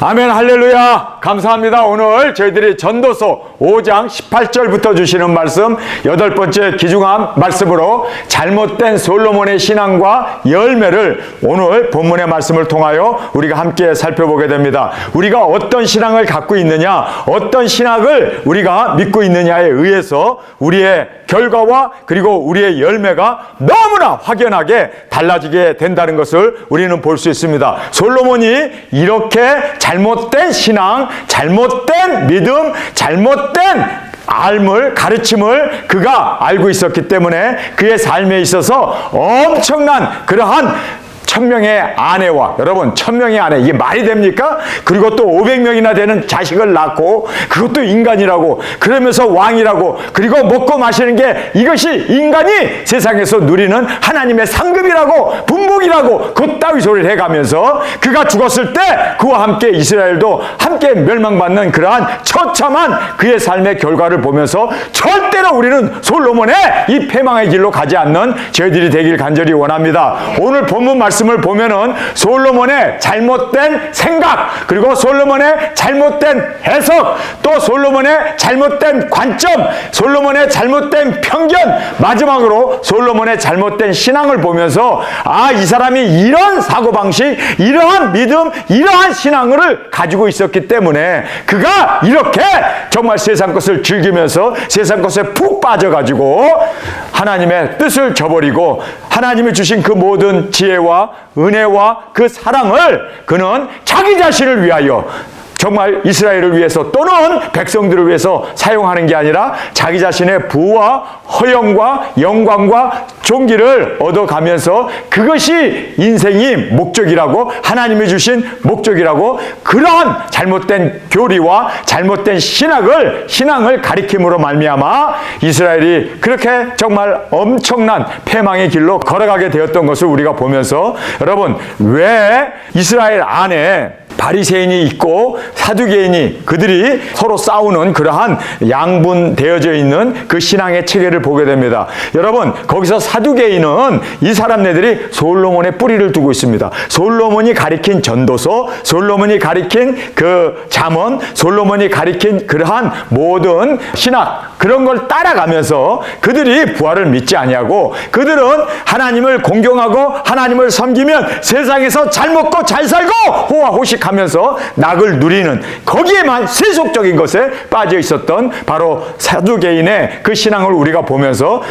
아멘. 할렐루야. 감사합니다. 오늘 저희들이 전도서 5장 18절부터 주시는 말씀 8번째 귀중한 말씀으로 잘못된 솔로몬의 신앙과 열매를 오늘 본문의 말씀을 통하여 우리가 함께 살펴보게 됩니다. 우리가 어떤 신앙을 갖고 있느냐, 어떤 신학을 우리가 믿고 있느냐에 의해서 우리의 결과와 그리고 우리의 열매가 너무나 확연하게 달라지게 된다는 것을 우리는 볼 수 있습니다. 솔로몬이 이렇게 잘못된 신앙, 잘못된 믿음, 잘못된 가르침을 그가 알고 있었기 때문에 그의 삶에 있어서 엄청난 그러한 1000명의 아내와, 여러분 1000명의 아내, 이게 말이 됩니까? 그리고 또 500명이나 되는 자식을 낳고, 그것도 인간이라고, 그러면서 왕이라고, 그리고 먹고 마시는 게 이것이 인간이 세상에서 누리는 하나님의 상급이라고, 분복이라고 그따위 소리를 해가면서 그가 죽었을 때 그와 함께 이스라엘도 함께 멸망받는 그러한 처참한 그의 삶의 결과를 보면서 절대로 우리는 솔로몬의 이 패망의 길로 가지 않는 저희들이 되길 간절히 원합니다. 오늘 본문 말씀을 보면은 솔로몬의 잘못된 생각, 그리고 솔로몬의 잘못된 해석, 또 솔로몬의 잘못된 관점, 솔로몬의 잘못된 편견, 마지막으로 솔로몬의 잘못된 신앙을 보면서 이 사람이 이런 사고방식, 이러한 믿음, 이러한 신앙을 가지고 있었기 때문에 그가 이렇게 정말 세상 것을 즐기면서 세상 것에 푹 빠져가지고 하나님의 뜻을 저버리고 하나님이 주신 그 모든 지혜와 은혜와 그 사랑을 그는 자기 자신을 위하여, 정말 이스라엘을 위해서 또는 백성들을 위해서 사용하는 게 아니라 자기 자신의 부와 허영과 영광과 존귀를 얻어가면서 그것이 인생이 목적이라고, 하나님이 주신 목적이라고, 그러한 잘못된 교리와 잘못된 신앙을 가리킴으로 말미암아 이스라엘이 그렇게 정말 엄청난 패망의 길로 걸어가게 되었던 것을 우리가 보면서, 여러분, 왜 이스라엘 안에 바리새인이 있고 사두개인이, 그들이 서로 싸우는 그러한 양분되어져 있는 그 신앙의 체계를 보게 됩니다. 여러분, 거기서 사두개인은 이 사람네들이 솔로몬의 뿌리를 두고 있습니다. 솔로몬이 가리킨 전도서, 솔로몬이 가리킨 그 잠언, 솔로몬이 가리킨 그러한 모든 신학, 그런 걸 따라가면서 그들이 부활을 믿지 아니하고, 그들은 하나님을 공경하고 하나님을 섬기면 세상에서 잘 먹고 잘 살고 호화호식하면서 낙을 누리는, 거기에만 세속적인 것에 빠져 있었던 바로 사두개인의 그 신앙을 우리가 보면서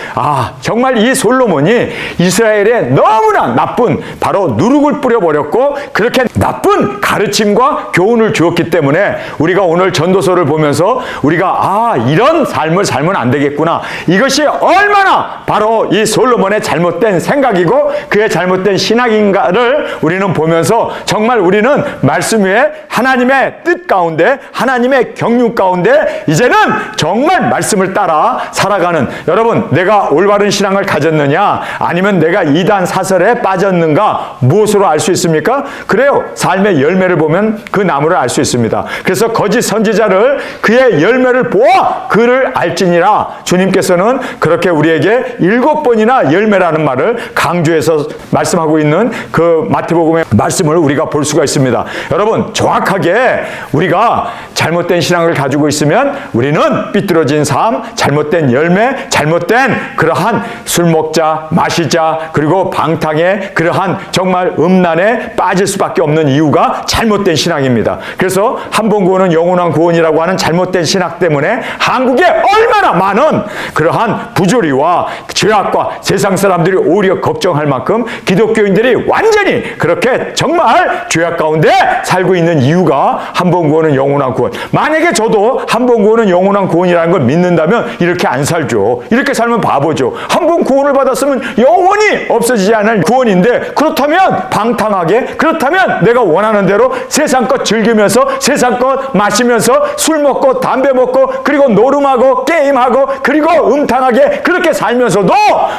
정말 이 솔로몬이 이스라엘에 너무나 나쁜 바로 누룩을 뿌려버렸고 그렇게 나쁜 가르침과 교훈을 주었기 때문에 우리가 오늘 전도서를 보면서 우리가 이런 삶을 살면 안 되겠구나, 이것이 얼마나 바로 이 솔로몬의 잘못된 생각이고 그의 잘못된 신학인가를 우리는 보면서 정말 우리는 말씀 위에 하나님의 뜻 가운데, 하나님의 경륜 가운데 이제는 정말 말씀을 따라 살아가는, 여러분, 내가 올바른 신앙을 가졌느냐 아니면 내가 이단 사설에 빠졌는가 무엇으로 알 수 있습니까? 그래요, 삶의 열매를 보면 그 나무를 알 수 있습니다. 그래서 거짓 선지자를 그의 열매를 보아 그를 알지니라, 주님께서는 그렇게 우리에게 7번이나 열매라는 말을 강조해서 말씀하고 있는 그 마태복음의 말씀을 우리가 볼 수가 있습니다. 여러분, 정확하게 우리가 잘못된 신앙을 가지고 있으면 우리는 삐뚤어진 삶, 잘못된 열매, 잘못된 그러한 술 먹자, 마시자, 그리고 방탕에 그러한 정말 음란에 빠질 수밖에 없는 이유가 잘못된 신앙입니다. 그래서 한 번 구원은 영원한 구원이라고 하는 잘못된 신학 때문에 한국에 얼마나 많은 그러한 부조리와 죄악과 세상 사람들이 오히려 걱정할 만큼 기독교인들이 완전히 그렇게 정말 죄악 가운데 살고 있는 이유가 한 번 구원은 영원한 구원. 만약에 저도 한 번 구원은 영원한 구원이라는 걸 믿는다면 이렇게 안 살죠. 이렇게 살면 바보죠. 한 번 구원을 받았으면 영원히 없어지지 않을 구원인데, 그렇다면 방탕하게, 그렇다면 내가 원하는 대로 세상 것 즐기면서 세상 것 마시면서 술 먹고 담배 먹고 그리고 노름하고 게임하고 그리고 음탕하게 그렇게 살면서도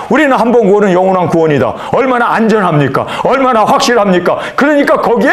우리는 한 번 구원은 영원한 구원이다. 얼마나 안전합니까? 얼마나 확실합니까? 그러니까 거기에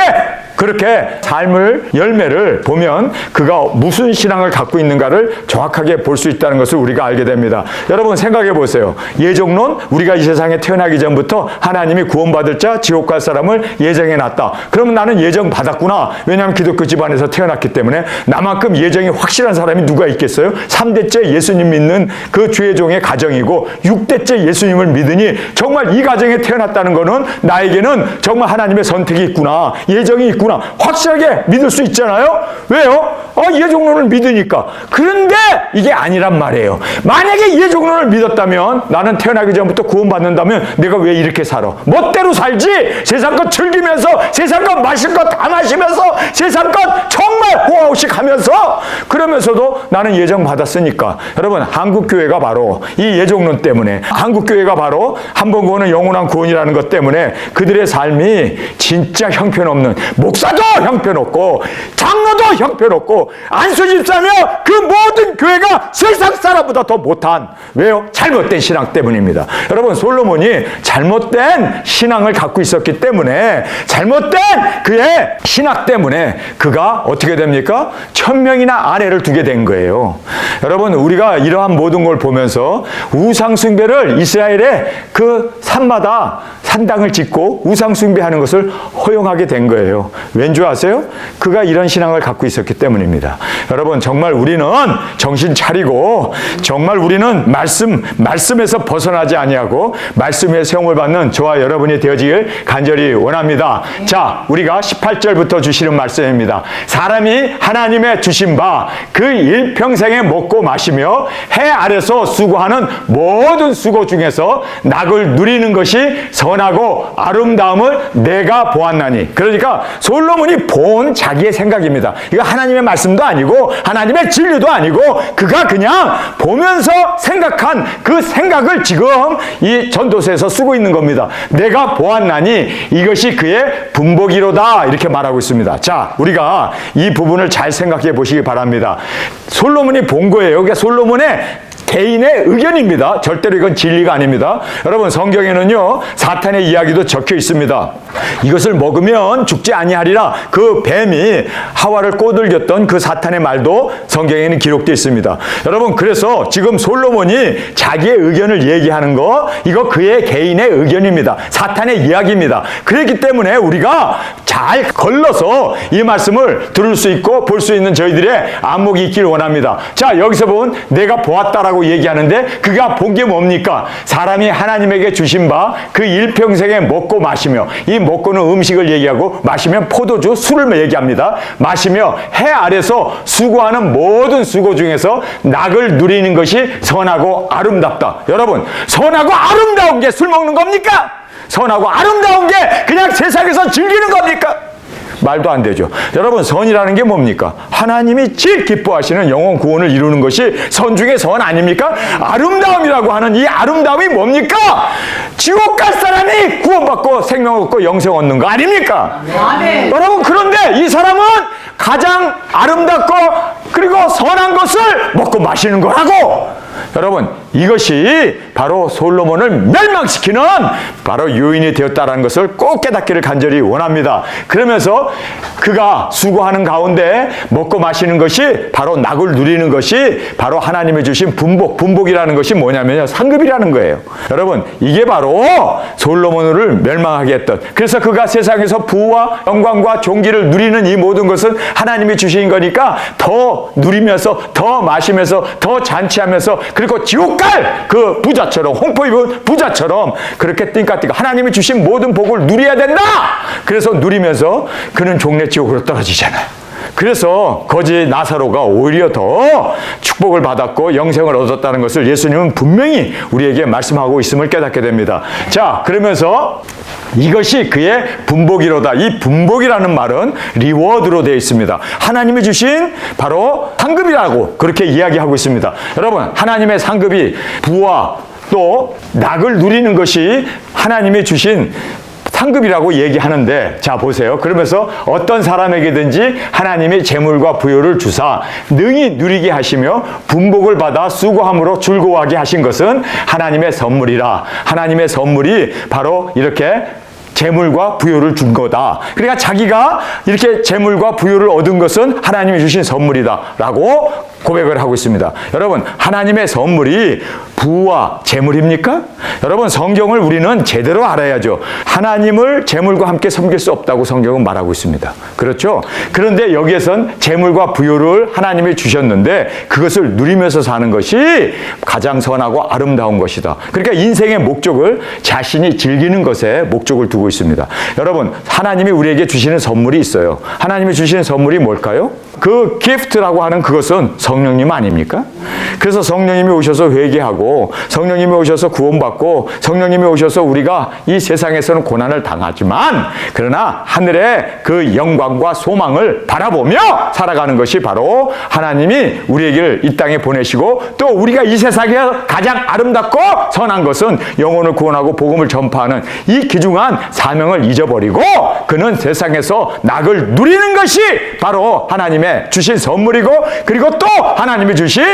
그렇게 삶을 열매를 보면 그가 무슨 신앙을 갖고 있는가를 정확하게 볼 수 있다는 것을 우리가 알게 됩니다. 여러분 생각해 보세요. 예정론, 우리가 이 세상에 태어나기 전부터 하나님이 구원받을 자, 지옥 갈 사람을 예정해 놨다. 그러면 나는 예정 받았구나. 왜냐하면 기독교 집안에서 태어났기 때문에. 나만큼 예정이 확실한 사람이 누가 있겠어요? 3대째 예수님 믿는 그 주의 종의 가정이고 6대째 예수님을 믿으니 정말 이 가정에 태어났다는 거는 나에게는 정말 하나님의 선택이 있구나, 예정이 있구나, 확실하게 믿을 수 있잖아요. 왜요? 예정론을 믿으니까. 그런데 이게 아니란 말이에요. 만약에 예정론을 믿었다면, 나는 태어나기 전부터 구원받는다면 내가 왜 이렇게 살아? 멋대로 살지. 세상 것 즐기면서, 세상 것 마실 것 다 마시면서, 세상 것 정말 호화호식 하면서, 그러면서도 나는 예정 받았으니까. 여러분, 한국교회가 바로 이 예정론 때문에, 한국교회가 바로 한 번 구원은 영원한 구원이라는 것 때문에 그들의 삶이 진짜 형편없는, 목사도 형편없고 장로도 형편없고 안수집사며 그 모든 교회가 세상 사람보다 더 못한, 왜요? 잘못된 신앙 때문입니다. 여러분, 솔로몬이 잘못된 신앙을 갖고 있었기 때문에, 잘못된 그의 신학 때문에 그가 어떻게 됩니까? 1000명이나 아내를 두게 된 거예요. 여러분, 우리가 이러한 모든 걸 보면서 우상숭배를, 이스라엘의 그 산마다 산당을 짓고 우상숭배하는 것을 허용하게 된 거예요. 왠 줄 아세요? 그가 이런 신앙을 갖고 있었기 때문입니다. 여러분, 정말 우리는 정신 차리고, 정말 우리는 말씀에서 벗어나지 아니하고 말씀에 세움을 받는 저와 여러분이 되어지길 간절히 원합니다. 자, 우리가 18절부터 주시는 말씀입니다. 사람이 하나님의 주신 바 그 일평생에 먹고 마시며 해 아래서 수고하는 모든 수고 중에서 낙을 누리는 것이 선하고 아름다움을 내가 보았나니. 그러니까 솔로몬이 본 자기의 생각입니다. 이거 하나님의 말씀도 아니고 하나님의 진리도 아니고 그가 그냥 보면서 생각한 그 생각을 지금 이 전도서에서 쓰고 있는 겁니다. 내가 보았나니 이것이 그의 분복이로다, 이렇게 말하고 있습니다. 자, 우리가 이 부분을 잘 생각해 보시기 바랍니다. 솔로몬이 본 거예요. 그러니까 솔로몬의 개인의 의견입니다. 절대로 이건 진리가 아닙니다. 여러분, 성경에는요, 사탄의 이야기도 적혀 있습니다. 이것을 먹으면 죽지 아니하리라. 그 뱀이 하와를 꼬들겼던 그 사탄의 말도 성경에는 기록되어 있습니다. 여러분, 그래서 지금 솔로몬이 자기의 의견을 얘기하는 거, 이거 그의 개인의 의견입니다. 사탄의 이야기입니다. 그렇기 때문에 우리가 잘 걸러서 이 말씀을 들을 수 있고 볼 수 있는 저희들의 안목이 있길 원합니다. 자, 여기서 보면 내가 보았다라고 얘기하는데 그가 본 게 뭡니까? 사람이 하나님에게 주신 바 그 일평생에 먹고 마시며, 이 먹고는 음식을 얘기하고 마시면 포도주, 술을 얘기합니다. 마시며 해 아래서 수고하는 모든 수고 중에서 낙을 누리는 것이 선하고 아름답다. 여러분, 선하고 아름다운 게 술 먹는 겁니까? 선하고 아름다운 게 그냥 세상에서 즐기는 겁니까? 말도 안 되죠. 여러분, 선이라는 게 뭡니까? 하나님이 제일 기뻐하시는 영혼 구원을 이루는 것이 선 중에 선 아닙니까? 아름다움이라고 하는 이 아름다움이 뭡니까? 지옥 갈 사람이 구원받고 생명 얻고 영생 얻는 거 아닙니까? 네. 여러분, 그런데 이 사람은 가장 아름답고 그리고 선한 것을 먹고 마시는 거라고. 여러분, 이것이 바로 솔로몬을 멸망시키는 바로 요인이 되었다는 것을 꼭 깨닫기를 간절히 원합니다. 그러면서 그가 수고하는 가운데 먹고 마시는 것이 바로 낙을 누리는 것이 바로 하나님이 주신 분복이라는 것이 뭐냐면요, 상급이라는 거예요. 여러분, 이게 바로 솔로몬을 멸망하게 했던, 그래서 그가 세상에서 부와 영광과 존귀를 누리는 이 모든 것은 하나님이 주신 거니까 더 누리면서 더 마시면서 더 잔치하면서, 그리고 지옥 갈 그 부자처럼, 홍포 입은 부자처럼 그렇게 띵까띵까 하나님이 주신 모든 복을 누려야 된다. 그래서 누리면서 그는 종래 지옥으로 떨어지잖아요. 그래서 거지 나사로가 오히려 더 축복을 받았고 영생을 얻었다는 것을 예수님은 분명히 우리에게 말씀하고 있음을 깨닫게 됩니다. 자, 그러면서 이것이 그의 분복이로다. 이 분복이라는 말은 리워드로 되어 있습니다. 하나님이 주신 바로 상급이라고 그렇게 이야기하고 있습니다. 여러분, 하나님의 상급이 부와 또 낙을 누리는 것이 하나님이 주신 상급이라고 얘기하는데, 자 보세요. 그러면서 어떤 사람에게든지 하나님이 재물과 부요를 주사 능히 누리게 하시며 분복을 받아 수고함으로 즐거워하게 하신 것은 하나님의 선물이라. 하나님의 선물이 바로 이렇게 재물과 부요를 준 거다. 그러니까 자기가 이렇게 재물과 부요를 얻은 것은 하나님이 주신 선물이다라고 고백을 하고 있습니다. 여러분, 하나님의 선물이 부와 재물입니까? 여러분, 성경을 우리는 제대로 알아야죠. 하나님을 재물과 함께 섬길 수 없다고 성경은 말하고 있습니다. 그렇죠? 그런데 여기에선 재물과 부요를 하나님이 주셨는데 그것을 누리면서 사는 것이 가장 선하고 아름다운 것이다. 그러니까 인생의 목적을 자신이 즐기는 것에 목적을 두고 있습니다. 여러분, 하나님이 우리에게 주시는 선물이 있어요. 하나님이 주시는 선물이 뭘까요? 그 기프트라고 하는 그것은 성령님 아닙니까? 그래서 성령님이 오셔서 회개하고 성령님이 오셔서 구원받고 성령님이 오셔서 우리가 이 세상에서는 고난을 당하지만 그러나 하늘의 그 영광과 소망을 바라보며 살아가는 것이 바로 하나님이 우리에게 이 땅에 보내시고 또 우리가 이 세상에서 가장 아름답고 선한 것은 영혼을 구원하고 복음을 전파하는 이 귀중한 사명을 잊어버리고 그는 세상에서 낙을 누리는 것이 바로 하나님의 주신 선물이고 그리고 또 하나님이 주신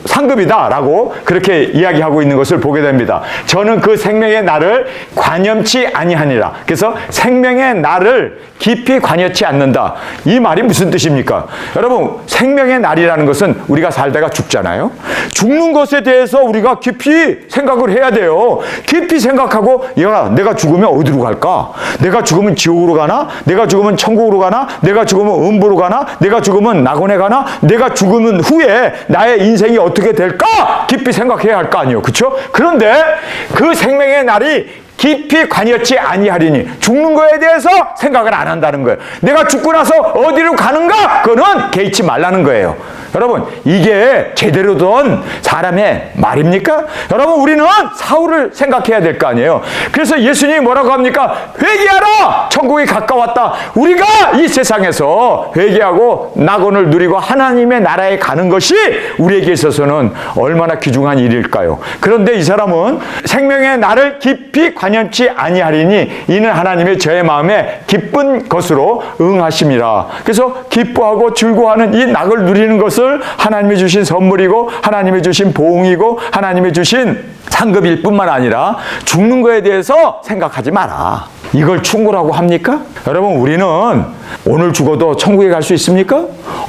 상급이다라고 그렇게 이야기하고 있는 것을 보게 됩니다. 저는 그 생명의 날을 관념치 아니하니라. 그래서 생명의 날을 깊이 관여치 않는다. 이 말이 무슨 뜻입니까? 여러분, 생명의 날이라는 것은 우리가 살다가 죽잖아요. 죽는 것에 대해서 우리가 깊이 생각을 해야 돼요. 깊이 생각하고 내가 죽으면 어디로 갈까? 내가 죽으면 지옥으로 가나? 내가 죽으면 천국으로 가나? 내가 죽으면 음부로 가나? 내가 죽으면 낙원에 가나? 내가 죽으면 후에 나의 인생이 어떻게 될까? 깊이 생각해야 할 거 아니에요. 그렇죠? 그런데 그 생명의 날이 깊이 관여치 아니하리니 죽는 거에 대해서 생각을 안 한다는 거예요. 내가 죽고 나서 어디로 가는가? 그거는 개의치 말라는 거예요. 여러분, 이게 제대로 된 사람의 말입니까? 여러분, 우리는 사후를 생각해야 될 거 아니에요. 그래서 예수님이 뭐라고 합니까? 회개하라! 천국이 가까웠다. 우리가 이 세상에서 회개하고 낙원을 누리고 하나님의 나라에 가는 것이 우리에게 있어서는 얼마나 귀중한 일일까요? 그런데 이 사람은 생명의 날을 깊이 관여치 아니하리니 이는 하나님의 저의 마음에 기쁜 것으로 응하심이라. 그래서 기뻐하고 즐거워하는 이 낙을 누리는 것을 하나님이 주신 선물이고 하나님이 주신 보응이고 하나님이 주신 상급일 뿐만 아니라 죽는 거에 대해서 생각하지 마라. 이걸 충고라고 합니까? 여러분, 우리는 오늘 죽어도 천국에 갈 수 있습니까?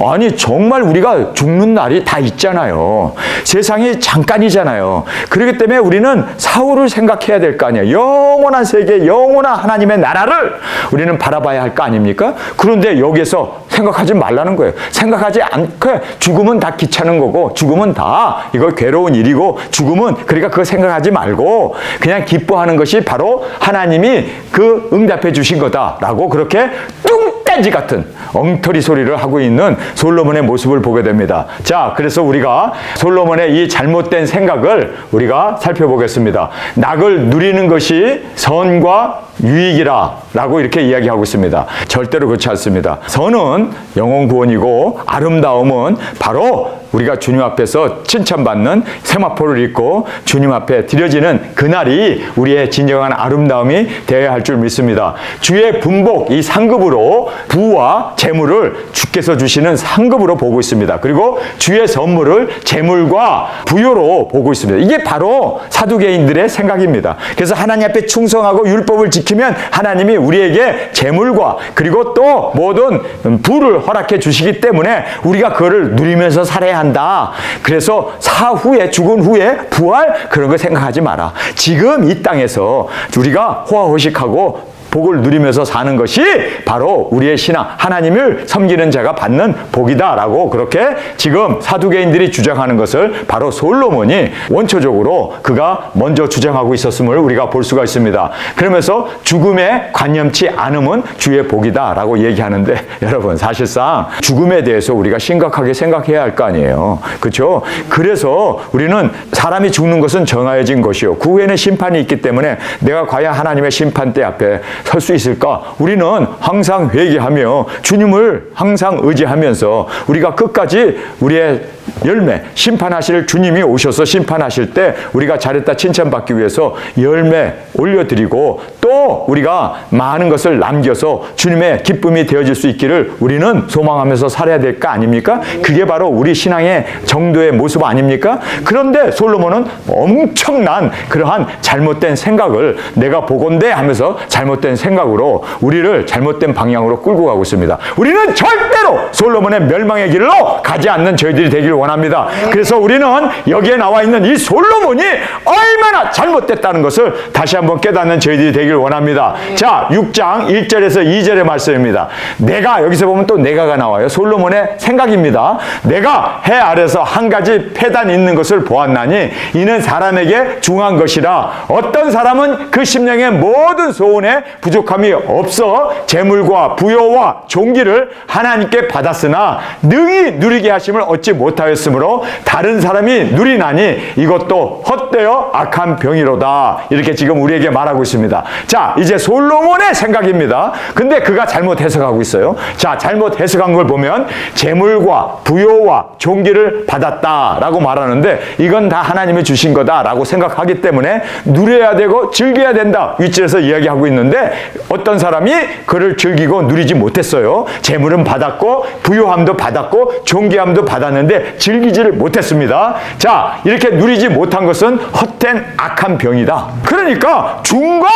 아니, 정말 우리가 죽는 날이 다 있잖아요. 세상이 잠깐이잖아요. 그렇기 때문에 우리는 사후를 생각해야 될 거 아니에요. 영원한 세계, 영원한 하나님의 나라를 우리는 바라봐야 할 거 아닙니까? 그런데 여기에서 생각하지 말라는 거예요. 생각하지 않고 죽음은 다 귀찮은 거고 죽음은 다 이거 괴로운 일이고 죽음은 그러니까 그거 생각하지 말고 그냥 기뻐하는 것이 바로 하나님이 그 응답해 주신 거다라고 그렇게 뚱딴지 같은 엉터리 소리를 하고 있는 솔로몬의 모습을 보게 됩니다. 자, 그래서 우리가 솔로몬의 이 잘못된 생각을 우리가 살펴보겠습니다. 낙을 누리는 것이 선과 유익이라 라고 이렇게 이야기하고 있습니다. 절대로 그렇지 않습니다. 선은 영혼 구원이고 아름다움은 바로 우리가 주님 앞에서 칭찬받는 세마포를 입고 주님 앞에 드려지는 그날이 우리의 진정한 아름다움이 되어야 할 줄 믿습니다. 주의 분복, 이 상급으로 부와 재물을 주께서 주시는 상급으로 보고 있습니다. 그리고 주의 선물을 재물과 부요로 보고 있습니다. 이게 바로 사두개인들의 생각입니다. 그래서 하나님 앞에 충성하고 율법을 지키면 하나님이 우리에게 재물과 그리고 또 모든 부를 허락해 주시기 때문에 우리가 그거를 누리면서 살아야 한다. 그래서 사후에 죽은 후에 부활 그런 거 생각하지 마라. 지금 이 땅에서 우리가 호화호식하고 복을 누리면서 사는 것이 바로 우리의 신앙, 하나님을 섬기는 자가 받는 복이다라고 그렇게 지금 사두개인들이 주장하는 것을 바로 솔로몬이 원초적으로 그가 먼저 주장하고 있었음을 우리가 볼 수가 있습니다. 그러면서 죽음에 관념치 않음은 주의 복이다라고 얘기하는데 여러분, 사실상 죽음에 대해서 우리가 심각하게 생각해야 할 거 아니에요. 그렇죠? 그래서 우리는 사람이 죽는 것은 정해진 것이요. 그 후에는 심판이 있기 때문에 내가 과연 하나님의 심판대 앞에 설 수 있을까? 우리는 항상 회개하며 주님을 항상 의지하면서 우리가 끝까지 우리의 열매, 심판하실 주님이 오셔서 심판하실 때 우리가 잘했다 칭찬받기 위해서 열매 올려드리고 또 우리가 많은 것을 남겨서 주님의 기쁨이 되어질 수 있기를 우리는 소망하면서 살아야 될 거 아닙니까? 그게 바로 우리 신앙의 정도의 모습 아닙니까? 그런데 솔로몬은 엄청난 그러한 잘못된 생각을 내가 보건대 하면서 잘못된 생각으로 우리를 잘못된 방향으로 끌고 가고 있습니다. 우리는 절대로 솔로몬의 멸망의 길로 가지 않는 저희들이 되기를 원합니다. 그래서 우리는 여기에 나와 있는 이 솔로몬이 얼마나 잘못됐다는 것을 다시 한번 깨닫는 저희들이 되기를 원합니다. 자, 6장 1절에서 2절의 말씀입니다. 내가, 여기서 보면 또 내가가 나와요. 솔로몬의 생각입니다. 내가 해 아래서 한 가지 폐단이 있는 것을 보았나니 이는 사람에게 중한 것이라. 어떤 사람은 그 심령의 모든 소원에 부족함이 없어 재물과 부요와 존귀를 하나님께 받았으나 능히 누리게 하심을 얻지 못하였으므로 다른 사람이 누리나니 이것도 헛되어 악한 병이로다. 이렇게 지금 우리에게 말하고 있습니다. 자, 이제 솔로몬의 생각입니다. 근데 그가 잘못 해석하고 있어요. 자, 잘못 해석한 걸 보면 재물과 부요와 존귀를 받았다라고 말하는데 이건 다 하나님이 주신 거다라고 생각하기 때문에 누려야 되고 즐겨야 된다 위치에서 이야기하고 있는데 어떤 사람이 그를 즐기고 누리지 못했어요. 재물은 받았고 부요함도 받았고 존귀함도 받았는데 즐기지를 못했습니다. 자, 이렇게 누리지 못한 것은 헛된 악한 병이다. 그러니까 준 거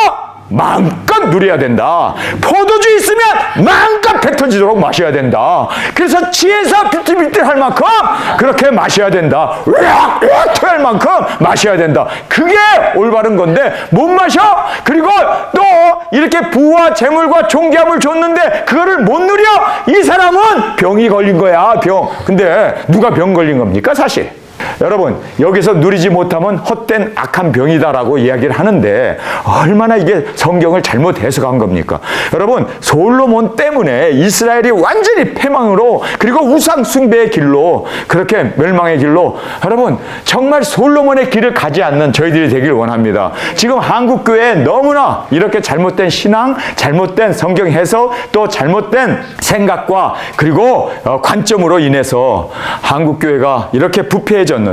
마음껏 누려야 된다. 포도주 있으면 마음껏 배 터지도록 마셔야 된다. 그래서 취해서 비틀비틀 할 만큼 그렇게 마셔야 된다. 으악 토할 만큼 마셔야 된다. 그게 올바른 건데 못 마셔? 그리고 또 이렇게 부와 재물과 존귀함을 줬는데 그거를 못 누려? 이 사람은 병이 걸린 거야, 병. 근데 누가 병 걸린 겁니까, 사실? 여러분, 여기서 누리지 못하면 헛된 악한 병이다라고 이야기를 하는데 얼마나 이게 성경을 잘못 해석한 겁니까? 여러분, 솔로몬 때문에 이스라엘이 완전히 패망으로 그리고 우상 숭배의 길로 그렇게 멸망의 길로 여러분 정말 솔로몬의 길을 가지 않는 저희들이 되길 원합니다. 지금 한국교회에 너무나 이렇게 잘못된 신앙, 잘못된 성경 해석, 또 잘못된 생각과 그리고 관점으로 인해서 한국교회가 이렇게 부패해졌는데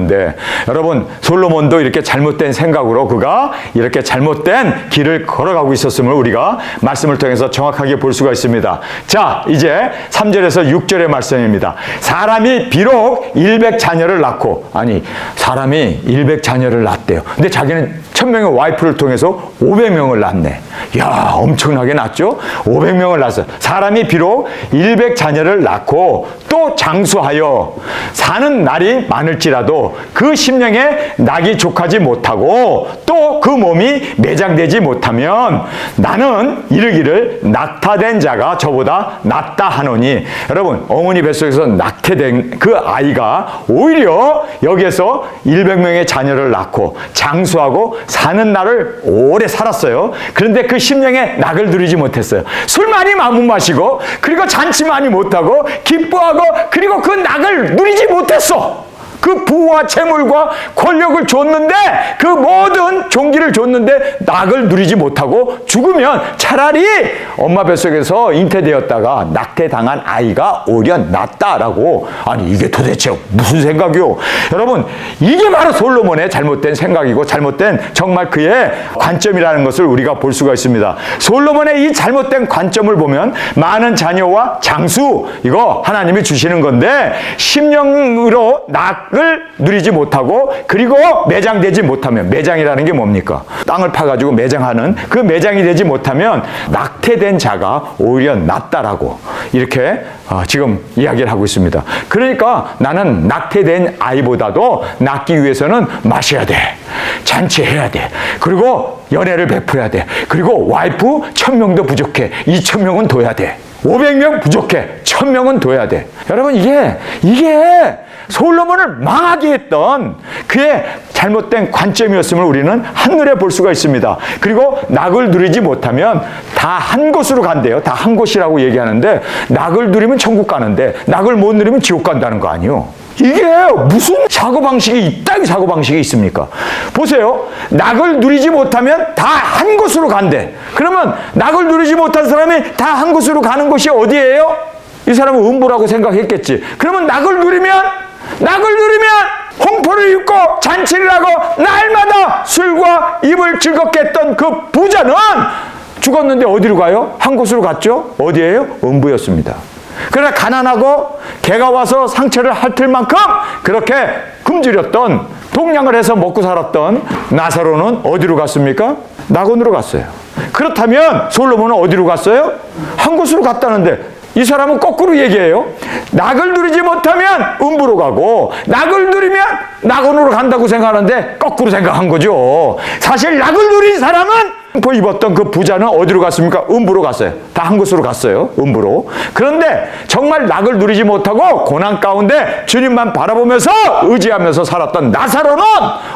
여러분, 솔로몬도 이렇게 잘못된 생각으로 그가 이렇게 잘못된 길을 걸어가고 있었음을 우리가 말씀을 통해서 정확하게 볼 수가 있습니다. 자, 이제 3절에서 6절의 말씀입니다. 사람이 비록 100자녀를 낳고, 아니 사람이 100자녀를 낳았대요. 근데 자기는 1000명의 와이프를 통해서 500명을 낳네. 이야, 엄청나게 낳죠? 500명을 낳았어요. 사람이 비록 100자녀를 낳고 또 장수하여 사는 날이 많을지라도 그 심령에 낙이 족하지 못하고 또 그 몸이 매장되지 못하면 나는 이르기를 낙타된 자가 저보다 낫다 하노니. 여러분, 어머니 뱃속에서 낙태된 그 아이가 오히려 여기에서 100명의 자녀를 낳고 장수하고 사는 날을 오래 살았어요. 그런데 그 심령에 낙을 누리지 못했어요. 술 많이 못 마시고 그리고 잔치 많이 못하고 기뻐하고 그리고 그 낙을 누리지 못했어. 그 부와 재물과 권력을 줬는데 그 모든 종기를 줬는데 낙을 누리지 못하고 죽으면 차라리 엄마 뱃속에서 잉태되었다가 낙태당한 아이가 오히려 낫다라고. 아니 이게 도대체 무슨 생각이요? 여러분, 이게 바로 솔로몬의 잘못된 생각이고 잘못된 정말 그의 관점이라는 것을 우리가 볼 수가 있습니다. 솔로몬의 이 잘못된 관점을 보면 많은 자녀와 장수 이거 하나님이 주시는 건데 심령으로 낙을 누리지 못하고 그리고 매장되지 못하면, 매장이라는 게 뭡니까? 땅을 파가지고 매장하는 그 매장이 되지 못하면 낙태된 자가 오히려 낫다라고 이렇게 지금 이야기를 하고 있습니다. 그러니까 나는 낙태된 아이보다도 낳기 위해서는 마셔야 돼. 잔치해야 돼. 그리고 연애를 베풀어야 돼. 그리고 와이프 1000명도 부족해. 2000명은 둬야 돼. 500명 부족해. 1000명은 둬야 돼. 여러분, 이게 솔로몬을 망하게 했던 그의 잘못된 관점이었음을 우리는 한눈에 볼 수가 있습니다. 그리고 낙을 누리지 못하면 다 한 곳으로 간대요. 다 한 곳이라고 얘기하는데 낙을 누리면 천국 가는데 낙을 못 누리면 지옥 간다는 거 아니에요. 이게 무슨 사고방식이 이따위 사고방식이 있습니까? 보세요. 낙을 누리지 못하면 다 한 곳으로 간대. 그러면 낙을 누리지 못한 사람이 다 한 곳으로 가는 곳이 어디예요? 이 사람은 음부라고 생각했겠지. 그러면 낙을 누리면 낙을 누리면 홍포를 입고 잔치를 하고 날마다 술과 입을 즐겁게 했던 그 부자는 죽었는데 어디로 가요? 한 곳으로 갔죠? 어디예요? 음부였습니다. 그러나 가난하고 개가 와서 상처를 핥을 만큼 그렇게 굶주렸던, 동냥을 해서 먹고 살았던 나사로는 어디로 갔습니까? 낙원으로 갔어요. 그렇다면 솔로몬은 어디로 갔어요? 한 곳으로 갔다는데 이 사람은 거꾸로 얘기해요. 낙을 누리지 못하면 음부로 가고 낙을 누리면 낙원으로 간다고 생각하는데 거꾸로 생각한 거죠. 사실 낙을 누린 사람은 그 입었던 그 부자는 어디로 갔습니까? 음부로 갔어요. 다 한 곳으로 갔어요. 음부로. 그런데 정말 낙을 누리지 못하고 고난 가운데 주님만 바라보면서 의지하면서 살았던 나사로는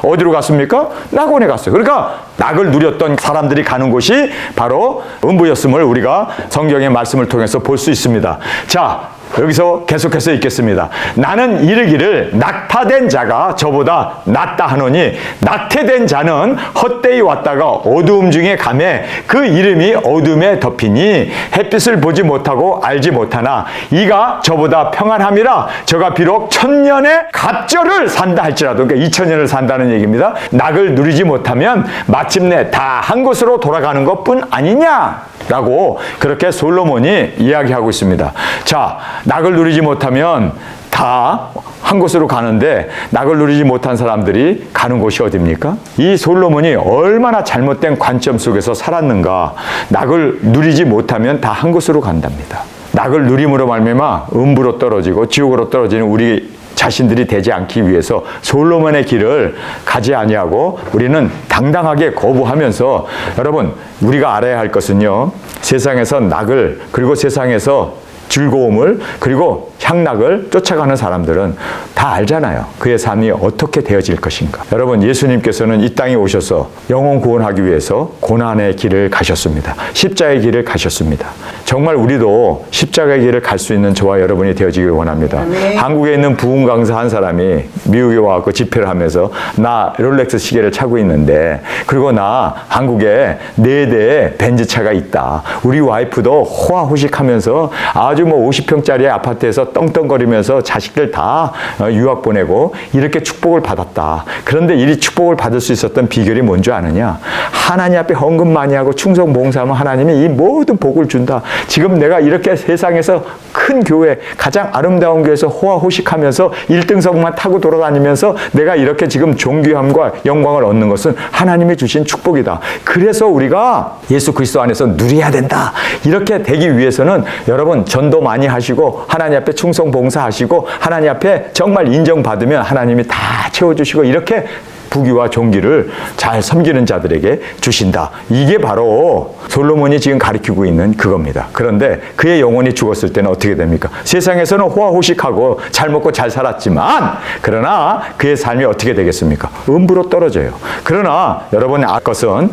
어디로 갔습니까? 낙원에 갔어요. 그러니까 낙을 누렸던 사람들이 가는 곳이 바로 음부였음을 우리가 성경의 말씀을 통해서 볼 수 있습니다. 자, 여기서 계속해서 읽겠습니다. 나는 이르기를 낙타된 자가 저보다 낫다 하노니 낙태된 자는 헛되이 왔다가 어두움 중에 가매 그 이름이 어둠에 덮이니 햇빛을 보지 못하고 알지 못하나 이가 저보다 평안함이라 저가 비록 1000년의 갑절을 산다 할지라도, 그러니까 2000년을 산다는 얘기입니다. 낙을 누리지 못하면 마침내 다 한 곳으로 돌아가는 것뿐 아니냐 라고 그렇게 솔로몬이 이야기하고 있습니다. 자, 낙을 누리지 못하면 다 한 곳으로 가는데 낙을 누리지 못한 사람들이 가는 곳이 어디입니까? 이 솔로몬이 얼마나 잘못된 관점 속에서 살았는가. 낙을 누리지 못하면 다 한 곳으로 간답니다. 낙을 누림으로 말미암아 음부로 떨어지고 지옥으로 떨어지는 우리 자신들이 되지 않기 위해서 솔로몬의 길을 가지 아니하고 우리는 당당하게 거부하면서, 여러분, 우리가 알아야 할 것은요, 세상에서 낙을, 그리고 세상에서 즐거움을, 그리고 향락을 쫓아가는 사람들은 다 알잖아요. 그의 삶이 어떻게 되어질 것인가. 여러분, 예수님께서는 이 땅에 오셔서 영혼 구원하기 위해서 고난의 길을 가셨습니다. 십자가의 길을 가셨습니다. 정말 우리도 십자가의 길을 갈 수 있는 저와 여러분이 되어지길 원합니다. 네. 한국에 있는 부흥 강사 한 사람이 미국에 와서 집회를 하면서 나 롤렉스 시계를 차고 있는데, 그리고 나 한국에 4대의 벤츠차가 있다. 우리 와이프도 호화호식하면서 아주 50평짜리 아파트에서 떵떵거리면서 자식들 다 유학 보내고 이렇게 축복을 받았다. 그런데 이 축복을 받을 수 있었던 비결이 뭔 줄 아느냐? 하나님 앞에 헌금 많이 하고 충성 봉사하면 하나님이 이 모든 복을 준다. 지금 내가 이렇게 세상에서 큰 교회, 가장 아름다운 교회에서 호화호식하면서 1등석만 타고 돌아다니면서 내가 이렇게 지금 존귀함과 영광을 얻는 것은 하나님이 주신 축복이다. 그래서 우리가 예수 그리스도 안에서 누려야 된다. 이렇게 되기 위해서는 여러분 전도 많이 하시고 하나님 앞에 충성 봉사하시고 하나님 앞에 정말 인정받으면 하나님이 다 채워주시고 이렇게 부귀와 존귀를 잘 섬기는 자들에게 주신다. 이게 바로 솔로몬이 지금 가르치고 있는 그겁니다. 그런데 그의 영혼이 죽었을 때는 어떻게 됩니까? 세상에서는 호화호식하고 잘 먹고 잘 살았지만, 그러나 그의 삶이 어떻게 되겠습니까? 음부로 떨어져요. 그러나 여러분의 알 것은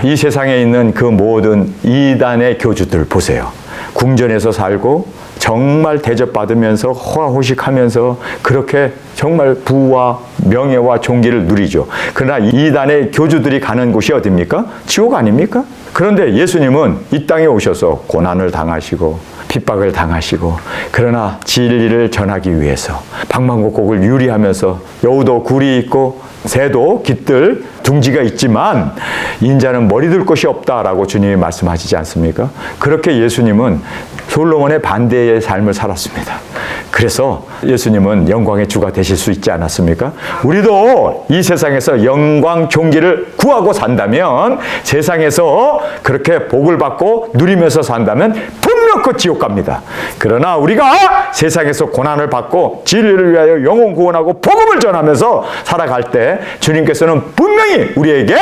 이 세상에 있는 그 모든 이단의 교주들 보세요. 궁전에서 살고 정말 대접받으면서 호화호식하면서 그렇게 정말 부와 명예와 존귀를 누리죠. 그러나 이단의 교주들이 가는 곳이 어디입니까? 지옥 아닙니까? 그런데 예수님은 이 땅에 오셔서 고난을 당하시고 핍박을 당하시고, 그러나 진리를 전하기 위해서 방방곡곡을 유리하면서 여우도 굴이 있고 새도 깃들 둥지가 있지만 인자는 머리 둘 곳이 없다라고 주님이 말씀하시지 않습니까? 그렇게 예수님은 솔로몬의 반대의 삶을 살았습니다. 그래서 예수님은 영광의 주가 되실 수 있지 않았습니까? 우리도 이 세상에서 영광 존귀를 구하고 산다면, 세상에서 그렇게 복을 받고 누리면서 산다면 분명코 지옥 갑니다. 그러나 우리가 세상에서 고난을 받고 진리를 위하여 영혼 구원하고 복음을 전하면서 살아갈 때 주님께서는 분명히 우리에게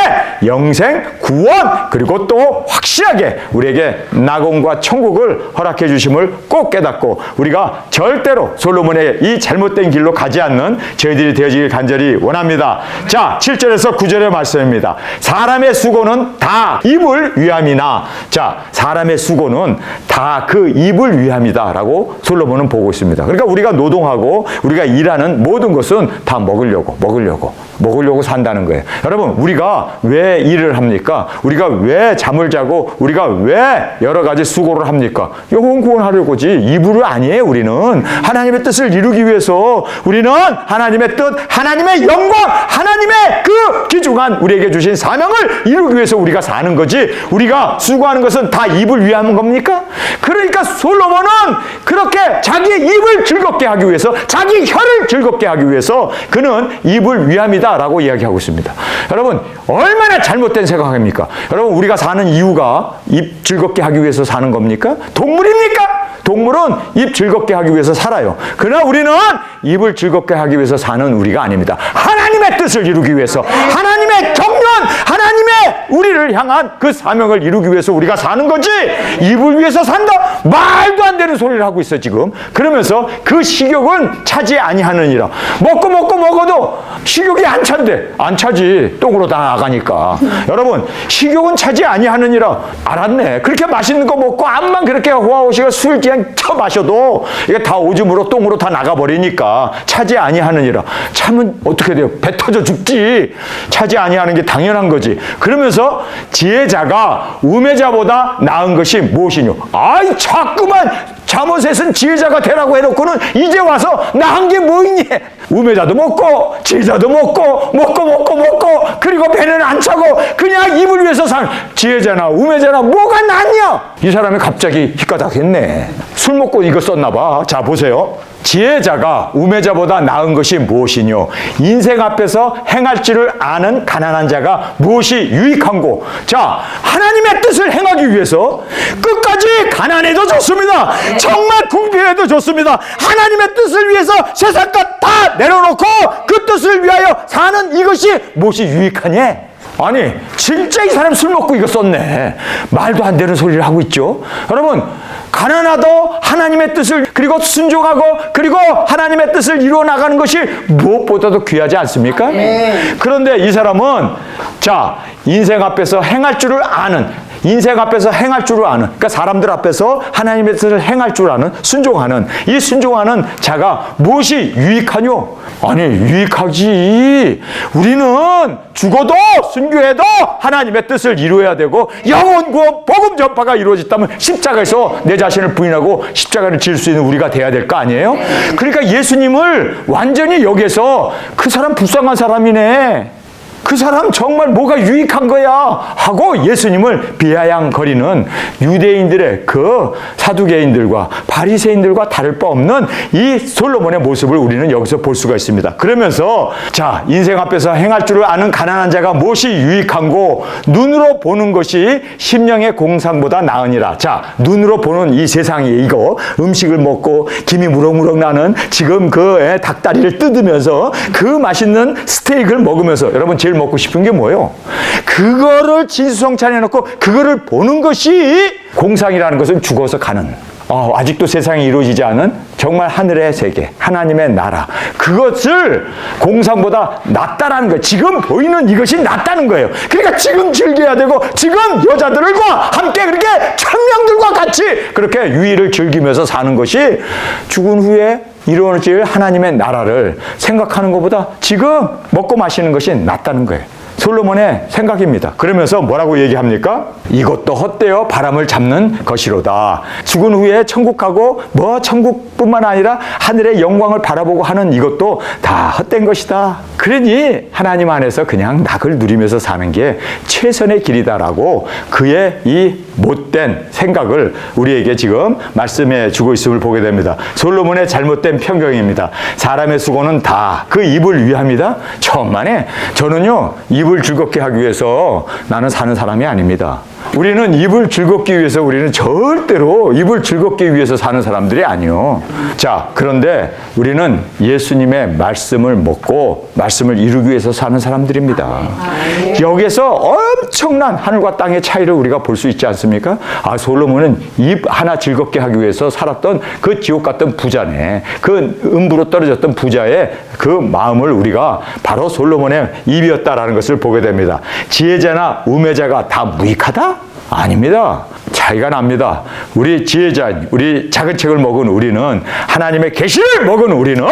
영생, 구원, 그리고 또 확실하게 우리에게 낙원과 천국을 허락해 주심을 꼭 깨닫고 우리가 절대로 솔로몬의 이 잘못된 길로 가지 않는 저희들이 되어지길 간절히 원합니다. 자, 7절에서 9절의 말씀입니다. 사람의 수고는 다 입을 위함이나, 자, 사람의 수고는 다 그 입을 위함이다라고 솔로몬은 보고 있습니다. 그러니까 우리가 노동하고 우리가 일하는 모든 것은 다 먹으려고 산다는 거예요. 여러분, 우리가 왜 일을 합니까? 우리가 왜 잠을 자고 우리가 왜 여러 가지 수고를 합니까? 영혼 구원하려고지. 입으로 아니에요. 우리는 하나님의 뜻을 이루기 위해서, 우리는 하나님의 뜻, 하나님의 영광, 하나님의 그 귀중한 우리에게 주신 사명을 이루기 위해서 우리가 사는 거지. 우리가 수고하는 것은 다 입을 위한 겁니까? 그러니까 솔로몬은 그렇게 자기의 입을 즐겁게 하기 위해서, 자기 혀를 즐겁게 하기 위해서 그는 입을 위함이다라고 이야기하고 있습니다. 여러분, 얼마나 잘못된 생각입니까? 여러분, 우리가 사는 이유가 입 즐겁게 하기 위해서 사는 겁니까? 동물입니까? 동물은 입 즐겁게 하기 위해서 살아요. 그러나 우리는 입을 즐겁게 하기 위해서 사는 우리가 아닙니다. 하나님의 뜻을 이루기 위해서, 하나님의 경륜, 하나님의 우리를 향한 그 사명을 이루기 위해서 우리가 사는 거지. 입을 위해서 산다? 말도 안 되는 소리를 하고 있어 지금. 그러면서 그 식욕은 차지 아니하느니라. 먹어도 식욕이 안 찬대. 안 차지. 똥으로 다 나가니까. 여러분, 식욕은 차지 아니하느니라. 알았네. 그렇게 맛있는 거 먹고 암만 그렇게 호화호식을 술 그냥 쳐 마셔도 이게 다 오줌으로 똥으로 다 나가버리니까 차지 아니하느니라. 참은 어떻게 돼요? 배 터져 죽지. 차지 아니하는 게 당연한 거지. 그러면서 지혜자가 우매자보다 나은 것이 무엇이뇨? 아이, 자꾸만 잠옷에선 지혜자가 되라고 해놓고는 이제 와서 나은 게 뭐 있니? 우매자도 먹고 지혜자도 먹고 그리고 배는 안 차고 그냥 입을 위해서 산 지혜자나 우매자나 뭐가 낫냐? 이 사람이 갑자기 휘까닥했네. 술 먹고 이거 썼나 봐. 자, 보세요. 지혜자가 우매자보다 나은 것이 무엇이뇨? 인생 앞에서 행할 줄을 아는 가난한 자가 무엇이 유익한고? 자, 하나님의 뜻을 행하기 위해서 끝까지 가난해도 좋습니다. 정말 궁핍해도 좋습니다. 하나님의 뜻을 위해서 세상 것 다 내려놓고 그 뜻을 위하여 사는 이것이 무엇이 유익하니? 아니, 진짜 이 사람 술 먹고 이거 썼네. 말도 안 되는 소리를 하고 있죠. 여러분, 가난하도 하나님의 뜻을, 그리고 순종하고 그리고 하나님의 뜻을 이루어 나가는 것이 무엇보다도 귀하지 않습니까? 그런데 이 사람은 자, 인생 앞에서 행할 줄을 아는, 그러니까 사람들 앞에서 하나님의 뜻을 행할 줄 아는, 순종하는, 이 순종하는 자가 무엇이 유익하뇨? 아니, 유익하지. 우리는 죽어도 순교해도 하나님의 뜻을 이루어야 되고, 영혼 구원 복음 전파가 이루어졌다면 십자가에서 내 자신을 부인하고 십자가를 질 수 있는 우리가 돼야 될 거 아니에요? 그러니까 예수님을 완전히 여기서 그 사람 불쌍한 사람이네, 그 사람 정말 뭐가 유익한 거야 하고 예수님을 비아냥거리는 유대인들의 그 사두개인들과 바리새인들과 다를 바 없는 이 솔로몬의 모습을 우리는 여기서 볼 수가 있습니다. 그러면서 자, 인생 앞에서 행할 줄을 아는 가난한 자가 무엇이 유익한고? 눈으로 보는 것이 심령의 공상보다 나으니라. 자, 눈으로 보는 이 세상에 이거 음식을 먹고 김이 무럭무럭 나는 지금 그 닭다리를 뜯으면서 그 맛있는 스테이크를 먹으면서, 여러분 제일 먹고 싶은 게 뭐예요? 그거를 진수성찬해 놓고 그거를 보는 것이 공상이라는 것은 죽어서 가는, 아직도 세상에 이루어지지 않은 정말 하늘의 세계, 하나님의 나라, 그것을 공상보다 낫다라는 거예요. 지금 보이는 이것이 낫다는 거예요. 그러니까 지금 즐겨야 되고, 지금 여자들과 함께 그렇게 천명들과 같이 그렇게 유의를 즐기면서 사는 것이 죽은 후에 이루어질 하나님의 나라를 생각하는 것보다 지금 먹고 마시는 것이 낫다는 거예요. 솔로몬의 생각입니다. 그러면서 뭐라고 얘기합니까? 이것도 헛되어 바람을 잡는 것이로다. 죽은 후에 천국하고 천국뿐만 아니라 하늘의 영광을 바라보고 하는 이것도 다 헛된 것이다. 그러니 하나님 안에서 그냥 낙을 누리면서 사는 게 최선의 길이다라고 그의 이 못된 생각을 우리에게 지금 말씀해 주고 있음을 보게 됩니다. 솔로몬의 잘못된 편견입니다. 사람의 수고는 다 그 입을 위함이다? 천만에. 저는요, 입을 즐겁게 하기 위해서 나는 사는 사람이 아닙니다. 우리는 입을 즐겁기 위해서, 우리는 절대로 입을 즐겁기 위해서 사는 사람들이 아니요. 자, 그런데 우리는 예수님의 말씀을 먹고 말씀을 이루기 위해서 사는 사람들입니다. 여기서 엄청난 하늘과 땅의 차이를 우리가 볼 수 있지 않습니까? 솔로몬은 입 하나 즐겁게 하기 위해서 살았던 그 지옥 같던 부자네. 그 음부로 떨어졌던 부자의 그 마음을 우리가 바로 솔로몬의 입이었다라는 것을 보게 됩니다. 지혜자나 우매자가 다 무익하다? 아닙니다. 차이가 납니다. 우리 지혜자인, 우리 작은 책을 먹은 우리는, 하나님의 계시를 먹은 우리는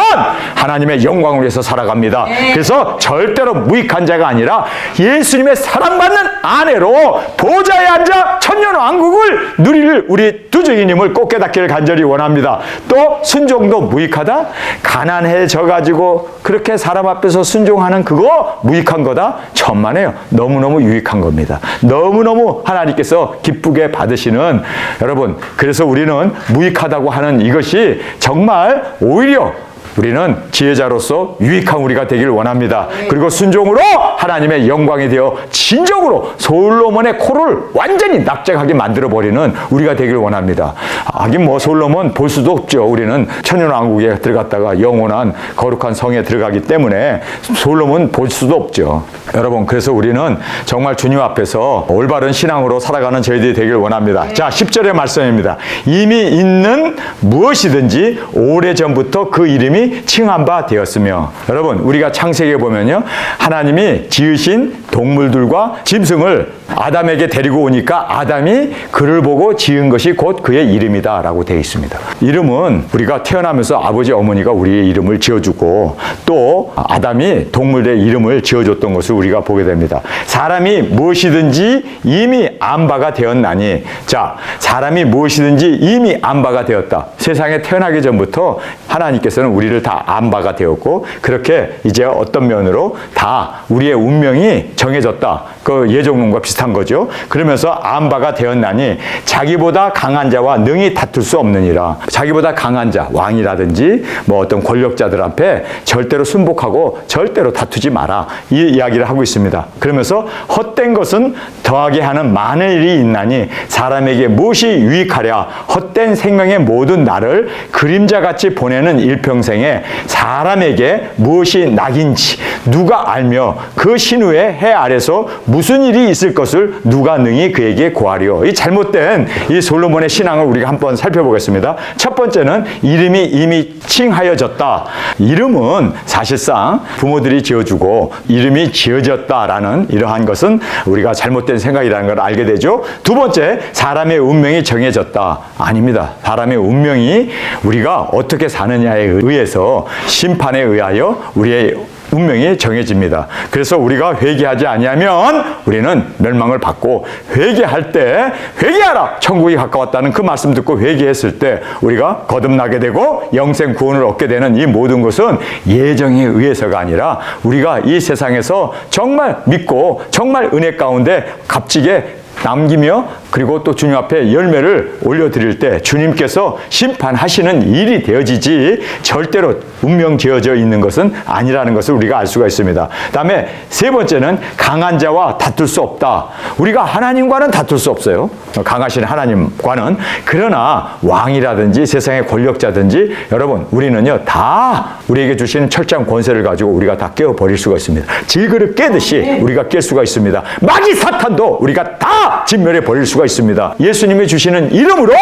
하나님의 영광을 위해서 살아갑니다. 그래서 절대로 무익한 자가 아니라 예수님의 사랑받는 아내로 보좌에 앉아 천년왕국을 누릴 우리 두증이님을 꼭 깨닫기를 간절히 원합니다. 또 순종도 무익하다? 가난해져 가지고 그렇게 사람 앞에서 순종하는 그거 무익한 거다? 천만에요. 너무너무 유익한 겁니다. 너무너무 하나님께서 기쁘게 받으시는, 여러분, 그래서 우리는 무익하다고 하는 이것이 정말 오히려 우리는 지혜자로서 유익한 우리가 되길 원합니다. 그리고 순종으로 하나님의 영광이 되어 진정으로 솔로몬의 코를 완전히 납작하게 만들어버리는 우리가 되길 원합니다. 하긴 뭐 솔로몬 볼 수도 없죠. 우리는 천년왕국에 들어갔다가 영원한 거룩한 성에 들어가기 때문에 솔로몬 볼 수도 없죠. 여러분, 그래서 우리는 정말 주님 앞에서 올바른 신앙으로 살아가는 저희들이 되길 원합니다. 자, 10절의 말씀입니다. 이미 있는 무엇이든지 오래전부터 그 이름이 칭한 바 되었으며. 여러분, 우리가 창세기에 보면요, 하나님이 지으신 동물들과 짐승을 아담에게 데리고 오니까 아담이 그를 보고 지은 것이 곧 그의 이름이다 라고 되어 있습니다. 이름은 우리가 태어나면서 아버지 어머니가 우리의 이름을 지어주고, 또 아담이 동물의 이름을 지어줬던 것을 우리가 보게 됩니다. 사람이 무엇이든지 이미 안 바가 되었나니. 자, 사람이 무엇이든지 이미 안 바가 되었다. 세상에 태어나기 전부터 하나님께서는 우리를 다 안 바가 되었고, 그렇게 이제 어떤 면으로 다 우리의 운명이 정해졌다. 그 예정론과 비슷한 거죠. 그러면서 안 바가 되었나니 자기보다 강한 자와 능히 다툴 수 없느니라. 자기보다 강한 자, 왕이라든지 뭐 어떤 권력자들 앞에 절대로 순복하고 절대로 다투지 마라. 이 이야기를 하고 있습니다. 그러면서 헛된 것은 더하게 하는 많은 일이 있나니 사람에게 무엇이 유익하랴. 헛된 생명의 모든 날을 그림자같이 보내는 일평생에 사람에게 무엇이 낙인지 누가 알며 그 신후의 해 아래서 무슨 일이 있을 것을 누가 능히 그에게 고하리요. 이 잘못된 이 솔로몬의 신앙을 우리가 한번 살펴보겠습니다. 첫 번째는 이름이 이미 칭하여졌다. 이름은 사실상 부모들이 지어주고 이름이 지어졌다라는 이러한 것은 우리가 잘못된 생각이라는 걸 알게 되죠. 두 번째, 사람의 운명이 정해졌다. 아닙니다. 사람의 운명이 우리가 어떻게 사느냐에 의해서, 심판에 의하여 우리의 운명이 정해집니다. 그래서 우리가 회개하지 아니하면 우리는 멸망을 받고, 회개할 때 회개하라 천국이 가까웠다는 그 말씀 듣고 회개했을 때 우리가 거듭나게 되고 영생 구원을 얻게 되는 이 모든 것은 예정에 의해서가 아니라 우리가 이 세상에서 정말 믿고 정말 은혜 가운데 값지게 남기며, 그리고 또 주님 앞에 열매를 올려드릴 때 주님께서 심판하시는 일이 되어지지 절대로 운명 지어져 있는 것은 아니라는 것을 우리가 알 수가 있습니다. 다음에 세 번째는 강한 자와 다툴 수 없다. 우리가 하나님과는 다툴 수 없어요. 강하신 하나님과는. 그러나 왕이라든지 세상의 권력자든지, 여러분, 우리는요 다 우리에게 주신 철저한 권세를 가지고 우리가 다 깨어버릴 수가 있습니다. 질그릇 깨듯이 우리가 깰 수가 있습니다. 마귀 사탄도 우리가 다 진멸해 버릴 수가 있습니다. 예수님이 주시는 이름으로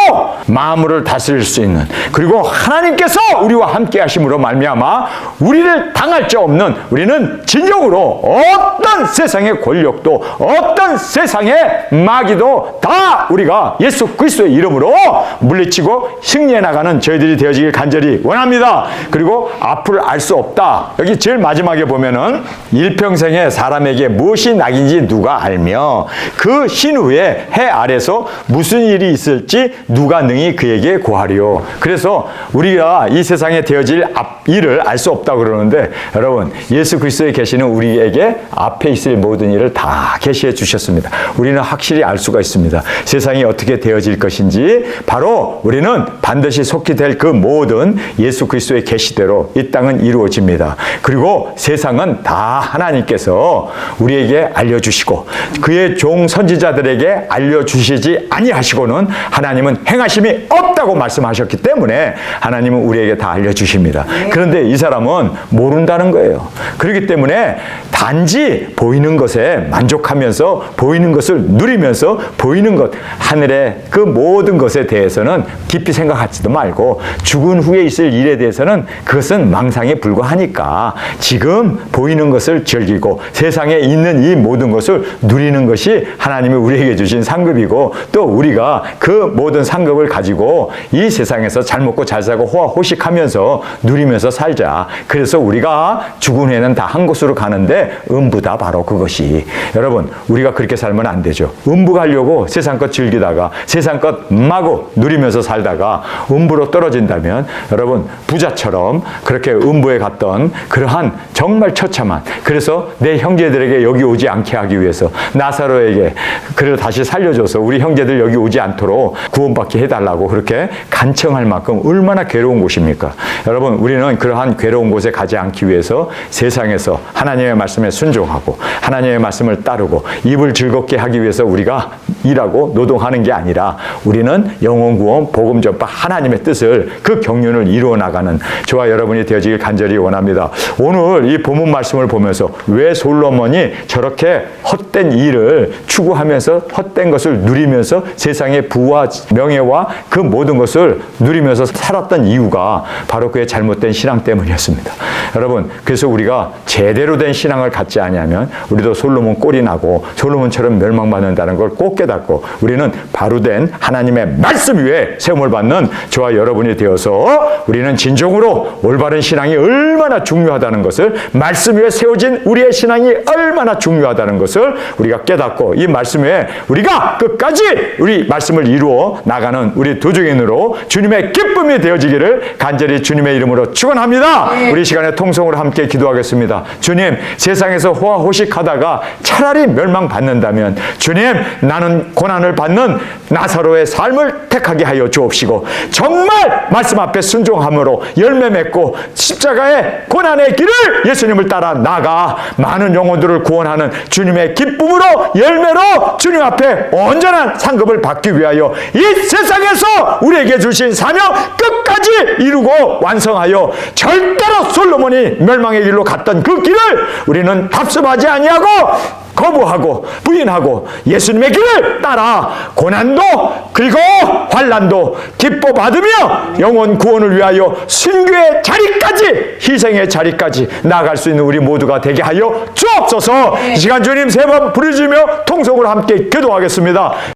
만물을 다스릴 수 있는, 그리고 하나님께서 우리와 함께 하심으로 말미암아 우리를 당할 자 없는, 우리는 진정으로 어떤 세상의 권력도 어떤 세상의 마귀도 다 우리가 예수 그리스도의 이름으로 물리치고 승리해 나가는 저희들이 되어지길 간절히 원합니다. 그리고 앞을 알 수 없다. 여기 제일 마지막에 보면은 일평생에 사람에게 무엇이 낙인지 누가 알며 그 신후에 해 아래서 무슨 일이 있을지 누가 능히 그에게 고하리요. 그래서 우리가 이 세상에 되어질 일을 알 수 없다고 그러는데, 여러분, 예수 그리스도에 계시는 우리에게 앞에 있을 모든 일을 다 계시해 주셨습니다. 우리는 확실히 알 수가 있습니다. 세상이 어떻게 되어질 것인지 바로 우리는 반드시 속히 될 그 모든 예수 그리스도의 계시대로 이 땅은 이루어집니다. 그리고 세상은 다 하나님께서 우리에게 알려주시고 그의 종 선지자들에게 알려주시지 아니하시고는 하나님은 행하심이 없다고 말씀하셨기 때문에 하나님은 우리에게 다 알려주십니다. 그런데 이 사람은 모른다는 거예요. 그렇기 때문에 단지 보이는 것에 만족하면서 보이는 것을 누리면서 보이는 것, 하늘의 그 모든 것에 대해서는 깊이 생각하지도 말고 죽은 후에 있을 일에 대해서는 그것은 망상에 불과하니까 지금 보이는 것을 즐기고 세상에 있는 이 모든 것을 누리는 것이 하나님이 우리에게 주신 상급이고 아니고 또 우리가 그 모든 상급을 가지고 이 세상에서 잘 먹고 잘 살고 호화호식하면서 누리면서 살자. 그래서 우리가 죽은 후에는 다 한 곳으로 가는데 음부다 바로 그것이. 여러분 우리가 그렇게 살면 안 되죠. 음부 가려고 세상 것 즐기다가 세상 것 마구 누리면서 살다가 음부로 떨어진다면 여러분 부자처럼 그렇게 음부에 갔던 그러한 정말 처참한, 그래서 내 형제들에게 여기 오지 않게 하기 위해서 나사로에게 그를 다시 살려줘서 우리 형제들 여기 오지 않도록 구원받게 해달라고 그렇게 간청할 만큼 얼마나 괴로운 곳입니까? 여러분 우리는 그러한 괴로운 곳에 가지 않기 위해서 세상에서 하나님의 말씀에 순종하고 하나님의 말씀을 따르고 입을 즐겁게 하기 위해서 우리가 일하고 노동하는 게 아니라 우리는 영혼 구원 복음 전파 하나님의 뜻을 그 경륜을 이루어 나가는 저와 여러분이 되어지길 간절히 원합니다. 오늘 이 본문 말씀을 보면서 왜 솔로몬이 저렇게 헛된 일을 추구하면서 헛된 것을 누리면서 세상의 부와 명예와 그 모든 것을 누리면서 살았던 이유가 바로 그의 잘못된 신앙 때문이었습니다. 여러분 그래서 우리가 제대로 된 신앙을 갖지 아니하면 우리도 솔로몬 꼴이 나고 솔로몬처럼 멸망받는다는 걸 꼭 깨닫고 우리는 바로된 하나님의 말씀 위에 세움을 받는 저와 여러분이 되어서 우리는 진정으로 올바른 신앙이 얼마나 중요하다는 것을, 말씀 위에 세워진 우리의 신앙이 얼마나 중요하다는 것을 우리가 깨닫고 이 말씀 위에 우리가 끝까지 우리 말씀을 이루어 나가는 우리 도중인으로 주님의 기쁨이 되어지기를 간절히 주님의 이름으로 축원합니다. 우리 시간에 통성으로 함께 기도하겠습니다. 주님, 세상에서 호화호식하다가 차라리 멸망받는다면 주님, 나는 고난을 받는 나사로의 삶을 택하게 하여 주옵시고 정말 말씀 앞에 순종함으로 열매 맺고 십자가의 고난의 길을 예수님을 따라 나가 많은 영혼들을 구원하는 주님의 기쁨으로 열매로 주님 앞에 온전한 상급을 받기 위하여 이 세상에서 우리에게 주신 사명 끝까지 이루고 완성하여 절대로 솔로몬이 멸망의 길로 갔던 그 길을 우리는 답습하지 아니하고 거부하고 부인하고 예수님의 길을 따라 고난도 그리고 환난도 기뻐 받으며 영혼 구원을 위하여 순교의 자리까지, 희생의 자리까지 나아갈 수 있는 우리 모두가 되게 하여 주옵소서. 이 시간 주님 세 번 부르짖으며 통성으로 함께 기도하겠습니다.